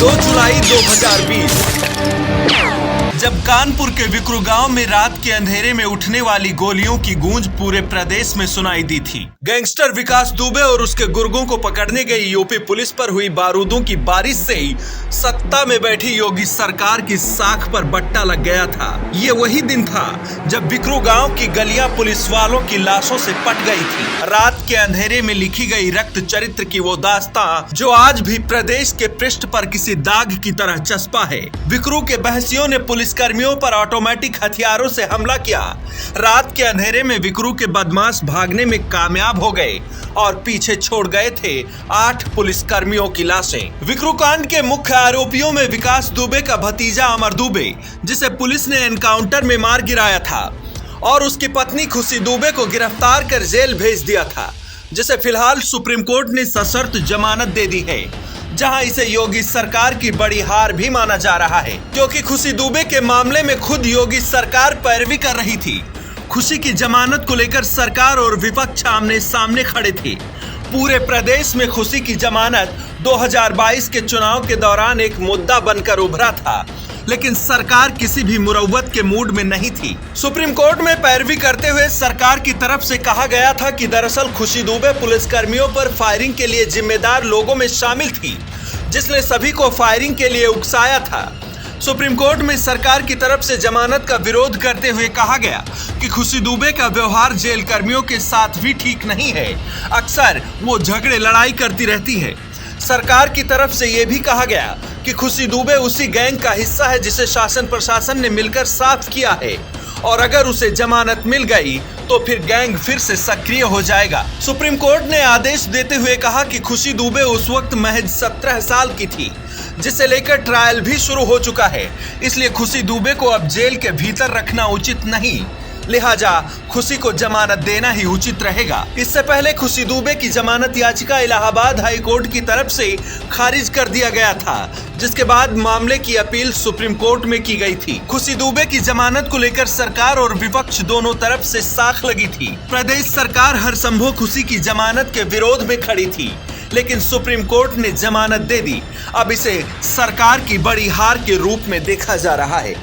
2 जुलाई 2020 जब कानपुर के विक्रू गांव में रात के अंधेरे में उठने वाली गोलियों की गूंज पूरे प्रदेश में सुनाई दी थी। गैंगस्टर विकास दुबे और उसके गुर्गों को पकड़ने गई यूपी पुलिस पर हुई बारूदों की बारिश से ही सत्ता में बैठी योगी सरकार की साख पर बट्टा लग गया था। ये वही दिन था जब विक्रू गांव की गलियां पुलिस वालों की लाशों से पट गई थी। रात के अंधेरे में लिखी गई रक्त चरित्र की वो दास्तां जो आज भी प्रदेश के पृष्ठ पर किसी दाग की तरह चस्पा है। विक्रू के बहसियों ने पुलिस कर्मियों पर ऑटोमेटिक हथियारों से हमला किया। रात के अंधेरे में विक्रू के बदमाश भागने में कामयाब हो गए और पीछे छोड़ गए थे 8 पुलिस कर्मियों की लाशें। विक्रू कांड के मुख्य आरोपियों में विकास दुबे का भतीजा अमर दुबे, जिसे पुलिस ने एनकाउंटर में मार गिराया था, और उसकी पत्नी खुशी दुबे को गिरफ्तार कर जेल भेज दिया था, जिसे फिलहाल सुप्रीम कोर्ट ने सशर्त जमानत दे दी है, जहां इसे योगी सरकार की बड़ी हार भी माना जा रहा है, क्योंकि खुशी दुबे के मामले में खुद योगी सरकार पैरवी कर रही थी। खुशी की जमानत को लेकर सरकार और विपक्ष आमने सामने खड़े थे। पूरे प्रदेश में खुशी की जमानत 2022 के चुनाव के दौरान एक मुद्दा बनकर उभरा था, लेकिन सरकार किसी भी मुरव्वत के मूड में नहीं थी। सुप्रीम कोर्ट में पैरवी करते हुए सरकार की तरफ से कहा गया था कि दरअसल खुशी दुबे पुलिसकर्मियों पर फायरिंग के लिए जिम्मेदार लोगों में शामिल थी, जिसने सभी को फायरिंग के लिए उकसाया था। सुप्रीम कोर्ट में सरकार की तरफ से जमानत का विरोध करते हुए कहा गया कि खुशी दुबे का व्यवहार जेल कर्मियों के साथ भी ठीक नहीं है। अक्सर वो झगड़े लड़ाई करती रहती है। सरकार की तरफ से ये भी कहा गया कि खुशी दुबे उसी गैंग का हिस्सा है जिसे शासन प्रशासन ने मिलकर साफ किया है, और अगर उसे जमानत मिल गई तो फिर गैंग फिर से सक्रिय हो जाएगा। सुप्रीम कोर्ट ने आदेश देते हुए कहा कि खुशी दुबे उस वक्त महज 17 साल की थी, जिसे लेकर ट्रायल भी शुरू हो चुका है। इसलिए खुशी दुबे को अब जेल के भीतर रखना उचित नहीं, लिहाजा खुशी को जमानत देना ही उचित रहेगा। इससे पहले खुशी दुबे की जमानत याचिका इलाहाबाद हाई कोर्ट की तरफ से खारिज कर दिया गया था, जिसके बाद मामले की अपील सुप्रीम कोर्ट में की गई थी। खुशी दुबे की जमानत को लेकर सरकार और विपक्ष दोनों तरफ से साख लगी थी। प्रदेश सरकार हर संभव खुशी की जमानत के विरोध में खड़ी थी, लेकिन सुप्रीम कोर्ट ने जमानत दे दी। अब इसे सरकार की बड़ी हार के रूप में देखा जा रहा है।